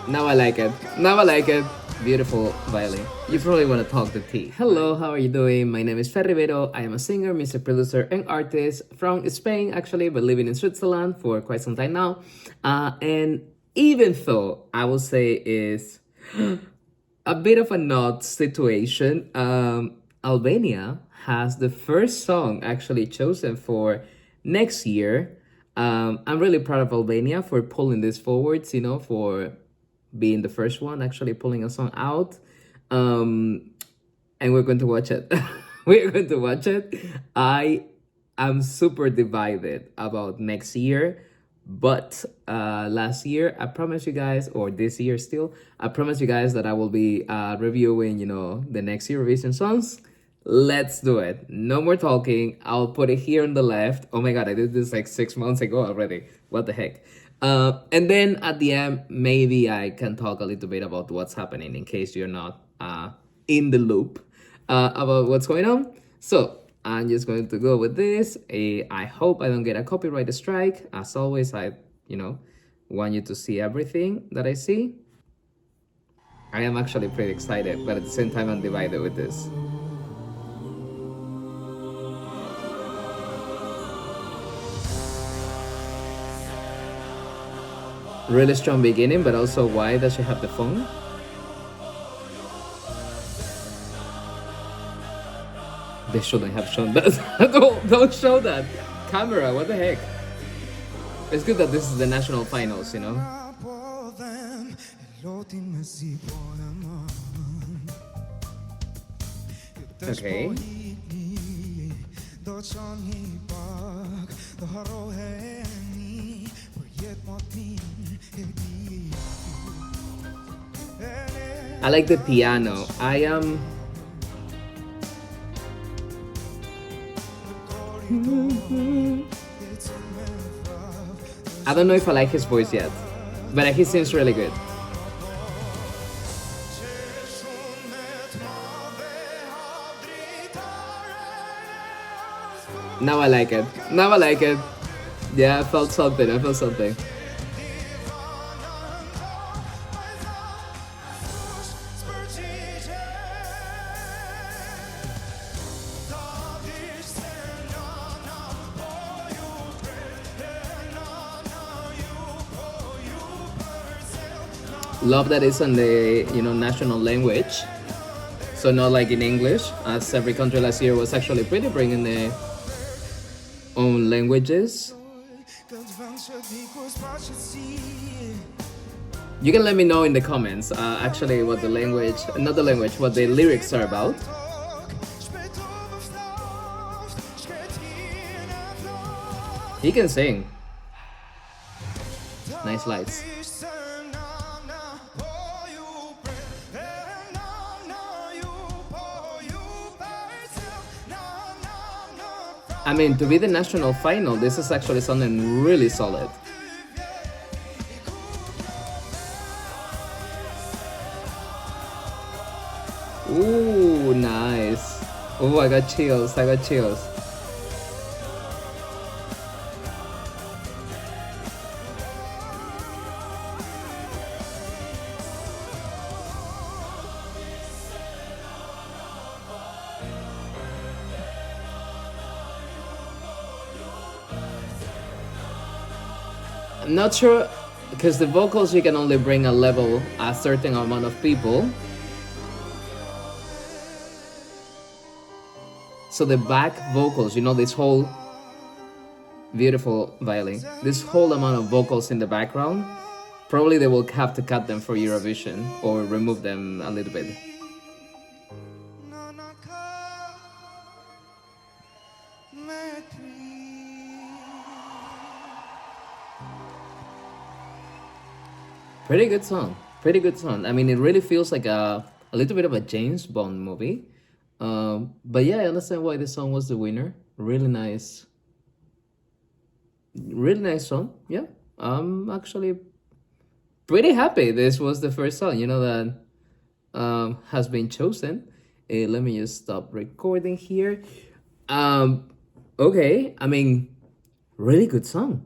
Now I like it. Now I like it. Beautiful violin. You probably want to talk the tea. Hello, how are you doing? My name is Rivero. I am a singer, music producer, and artist from Spain, actually, but living in Switzerland for quite some time now. And even though I will say is a bit of a nod situation, Albania has the first song actually chosen for next year. I'm really proud of Albania for pulling this forwards, for being the first one actually pulling a song out. And we're going to watch it. We're going to watch it. I am super divided about next year, but last year I promised you guys, or this year still, I promised you guys that I will be reviewing, the next Eurovision songs. Let's do it. No more talking. I'll put it here on the left. Oh my god, I did this like 6 months ago already. What the heck? And then at the end, maybe I can talk a little bit about what's happening in case you're not in the loop about what's going on. So I'm just going to go with this. I hope I don't get a copyright strike. As always, I want you to see everything that I see. I am actually pretty excited, but at the same time, I'm divided with this. Really strong beginning, but also why does she have the phone? They shouldn't have shown that. Don't show that. Camera, what the heck? It's good that this is the national finals, Okay. I like the piano. I don't know if I like his voice yet, but he seems really good. Now I like it. Now I like it. Yeah, I felt something. I felt something. Love that it's on the national language, so not like in English, as every country last year was actually pretty bringing their own languages. You can let me know in the comments actually what the language, not the language, what the lyrics are about. He can sing. Nice lights. I mean, to be the national final, this is actually something really solid. Ooh, nice. Oh, I got chills. I got chills. I'm not sure, because the vocals you can only bring a level a certain amount of people. So the back vocals, this whole beautiful violin, this whole amount of vocals in the background, probably they will have to cut them for Eurovision or remove them a little bit. Pretty good song. Pretty good song. I mean, it really feels like a little bit of a James Bond movie. But yeah, I understand why this song was the winner. Really nice. Really nice song. Yeah. I'm actually pretty happy this was the first song, that has been chosen. Let me just stop recording here. Okay. I mean, really good song.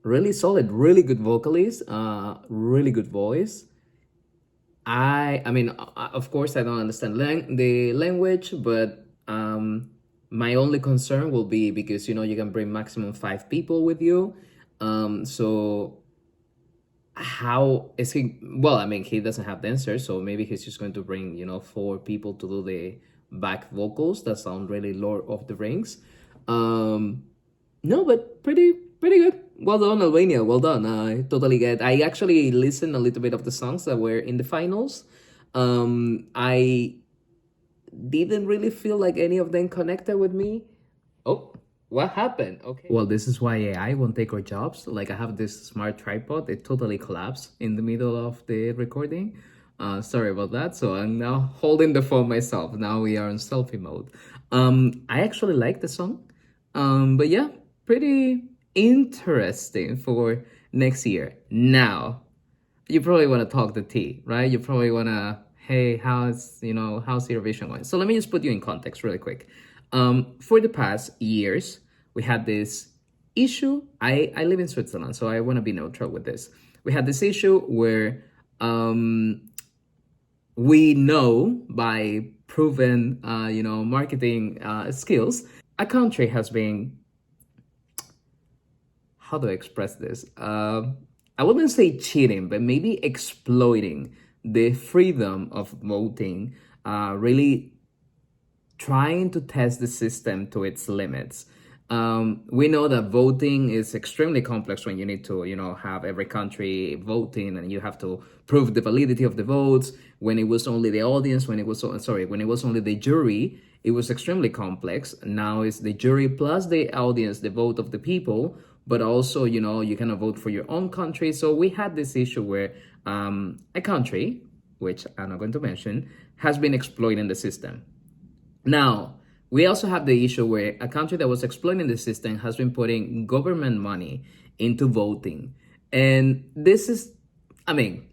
really solid, really good vocalist, really good voice. I mean, of course, I don't understand the language, but my only concern will be because you can bring maximum 5 people with you. So how is he? Well, I mean, he doesn't have dancers, so maybe he's just going to bring 4 people to do the back vocals that sound really Lord of the Rings. Um, no, but pretty good. Well done, Albania. Well done. I totally get. I actually listened a little bit of the songs that were in the finals. I didn't really feel like any of them connected with me. Oh, what happened? Okay. Well, this is why AI won't take our jobs. Like I have this smart tripod, it totally collapsed in the middle of the recording. Sorry about that. So I'm now holding the phone myself. Now we are in selfie mode. I actually like the song. But yeah, pretty interesting for next year. Now, you probably want to talk the tea, right? You probably want to, hey, how's Eurovision going? So let me just put you in context really quick. For the past years, we had this issue. I live in Switzerland, so I want to be neutral with this. We had this issue where we know by proven, marketing skills, a country has been, how do I express this? I wouldn't say cheating, but maybe exploiting the freedom of voting, really trying to test the system to its limits. We know that voting is extremely complex when you need to, have every country voting and you have to prove the validity of the votes. When it was only the audience, when it was only the jury, it was extremely complex. Now it's the jury plus the audience, the vote of the people, but also, you cannot vote for your own country. So we had this issue where a country, which I'm not going to mention, has been exploiting the system. Now, we also have the issue where a country that was exploiting the system has been putting government money into voting. And this is, I mean,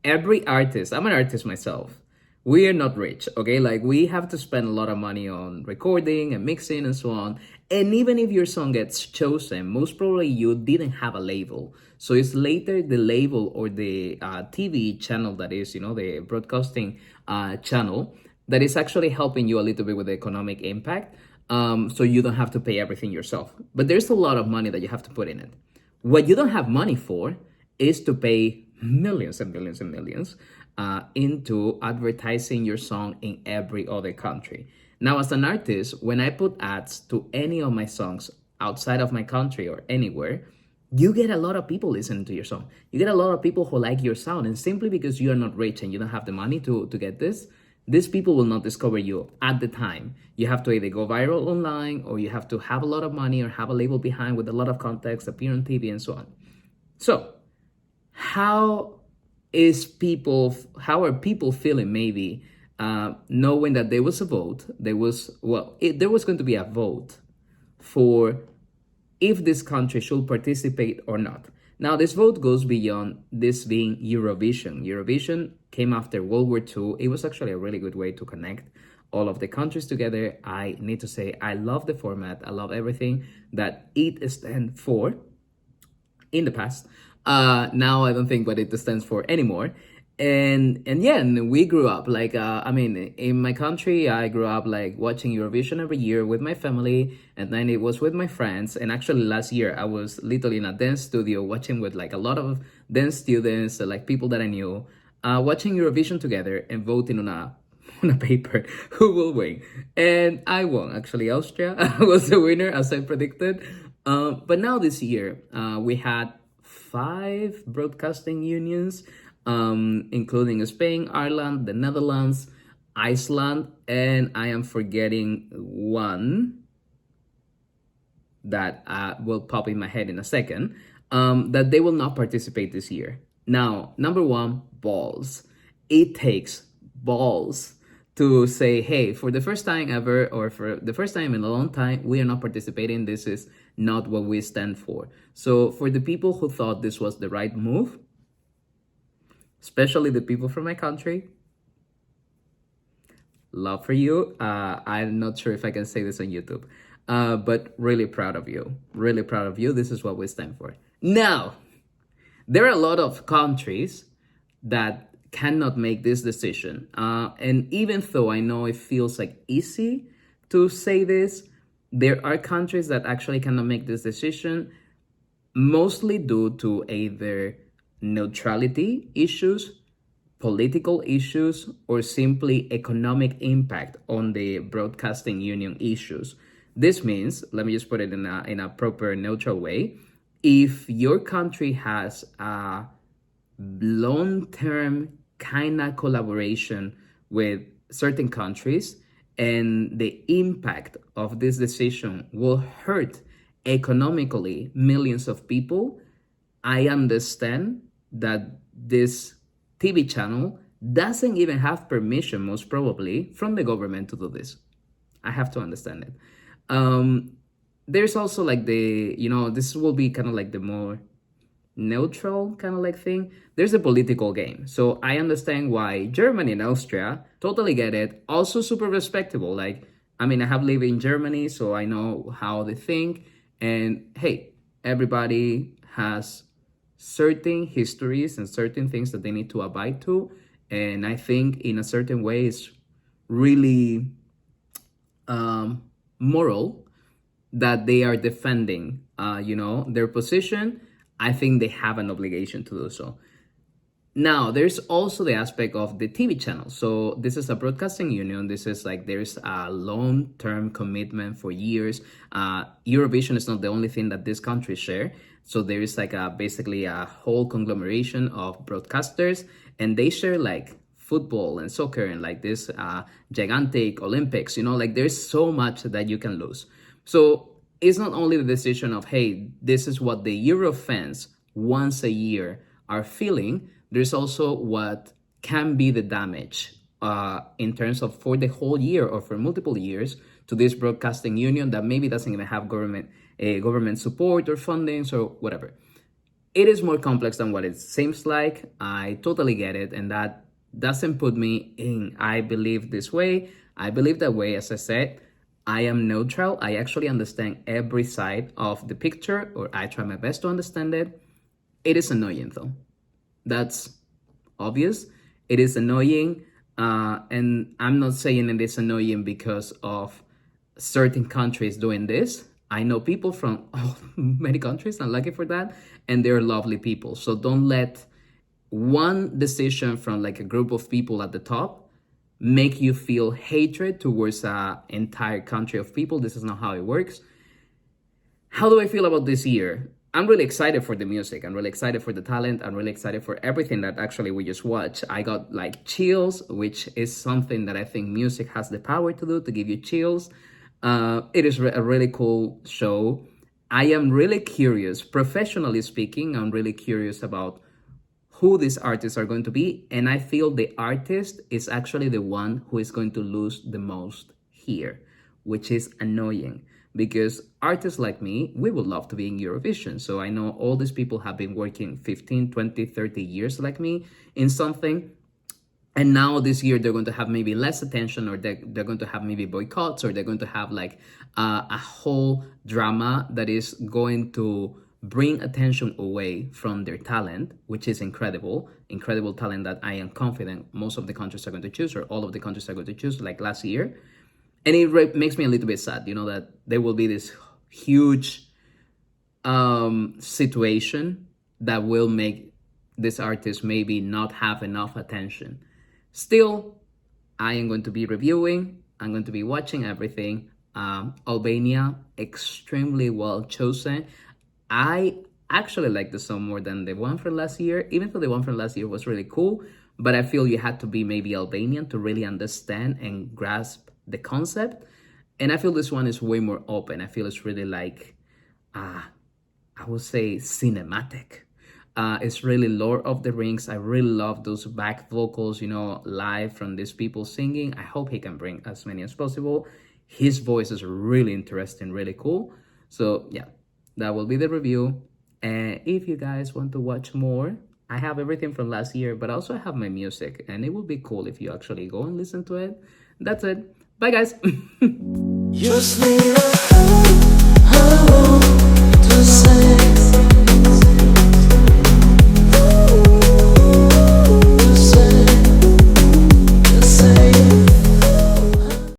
every artist, I'm an artist myself. We are not rich, okay? Like we have to spend a lot of money on recording and mixing and so on. And even if your song gets chosen, most probably you didn't have a label. So it's later the label or the TV channel that is, the broadcasting channel that is actually helping you a little bit with the economic impact. So you don't have to pay everything yourself. But there's a lot of money that you have to put in it. What you don't have money for is to pay millions and millions and millions into advertising your song in every other country. Now, as an artist, when I put ads to any of my songs outside of my country or anywhere, you get a lot of people listening to your song. You get a lot of people who like your sound. And simply because you are not rich and you don't have the money to get this, these people will not discover you at the time. You have to either go viral online or you have to have a lot of money or have a label behind with a lot of context, appear on TV and so on. So how are people feeling maybe knowing that there was a vote, there was going to be a vote for if this country should participate or not. Now, this vote goes beyond this being Eurovision. Eurovision came after World War II. It was actually a really good way to connect all of the countries together. I need to say, I love the format. I love everything that it stands for in the past. Now I don't think what it stands for anymore. And yeah, and we grew up like in my country I grew up like watching Eurovision every year with my family, and then it was with my friends. And actually last year I was literally in a dance studio watching with like a lot of dance students, like people that I knew, watching Eurovision together and voting on a paper who will win. And I won. Actually, Austria was the winner as I predicted. But now this year we had 5 broadcasting unions, including Spain, Ireland, the Netherlands, Iceland, and I am forgetting one that will pop in my head in a second, that they will not participate this year. Now, number one, balls. It takes balls to say, hey, for the first time ever, or for the first time in a long time, we are not participating. This is not what we stand for. So for the people who thought this was the right move, especially the people from my country, love for you. I'm not sure if I can say this on YouTube, but really proud of you. Really proud of you. This is what we stand for. Now, there are a lot of countries that cannot make this decision. And even though I know it feels like easy to say this, there are countries that actually cannot make this decision, mostly due to either neutrality issues, political issues, or simply economic impact on the broadcasting union issues. This means, let me just put it in a proper neutral way, if your country has a long-term kind of collaboration with certain countries and the impact of this decision will hurt economically millions of people, I understand that this TV channel doesn't even have permission, most probably, from the government to do this. I have to understand it. There's also like this will be kind of like the more neutral kind of like thing. There's a political game. So I understand why Germany and Austria totally get it. Also super respectable. Like, I mean, I have lived in Germany, so I know how they think. And hey, everybody has certain histories and certain things that they need to abide to. And I think in a certain way it's really moral that they are defending, their position. I think they have an obligation to do so. Now, there's also the aspect of the TV channel. So this is a broadcasting union. This is like there's a long-term commitment for years. Eurovision is not the only thing that these countries share. So there is like basically a whole conglomeration of broadcasters, and they share like football and soccer and like this gigantic Olympics. Like there's so much that you can lose. So it's not only the decision of, hey, this is what the Euro fans once a year are feeling. There's also what can be the damage in terms of for the whole year or for multiple years to this broadcasting union that maybe doesn't even have government support or fundings or whatever. It is more complex than what it seems like. I totally get it. And that doesn't put me in, I believe this way, I believe that way. As I said, I am neutral. I actually understand every side of the picture, or I try my best to understand it. It is annoying though. That's obvious. It is annoying. And I'm not saying it is annoying because of certain countries doing this. I know people from many countries, I'm lucky for that, and they're lovely people. So don't let one decision from like a group of people at the top make you feel hatred towards an entire country of people. This is not how it works. How do I feel about this year? I'm really excited for the music. I'm really excited for the talent. I'm really excited for everything that actually we just watched. I got like chills, which is something that I think music has the power to do, to give you chills. It is a really cool show. I am really curious, professionally speaking, I'm really curious about who these artists are going to be. And I feel the artist is actually the one who is going to lose the most here, which is annoying. Because artists like me, we would love to be in Eurovision. So I know all these people have been working 15, 20, 30 years like me in something. And now this year, they're going to have maybe less attention, or they're going to have maybe boycotts, or they're going to have like a whole drama that is going to bring attention away from their talent, which is incredible talent that I am confident most of the countries are going to choose, or all of the countries are going to choose, like last year. And it makes me a little bit sad, that there will be this huge situation that will make this artist maybe not have enough attention. Still, I am going to be reviewing. I'm going to be watching everything. Albania, extremely well chosen. I actually like the song more than the one from last year, even though the one from last year was really cool. But I feel you had to be maybe Albanian to really understand and grasp the concept. And I feel this one is way more open. I feel it's really like, I would say cinematic. It's really Lord of the Rings. I really love those back vocals, live from these people singing. I hope he can bring as many as possible. His voice is really interesting, really cool. So yeah, that will be the review. And if you guys want to watch more, I have everything from last year, but also I have my music, and it would be cool if you actually go and listen to it. That's it. Bye, guys. Just need a hello to sex.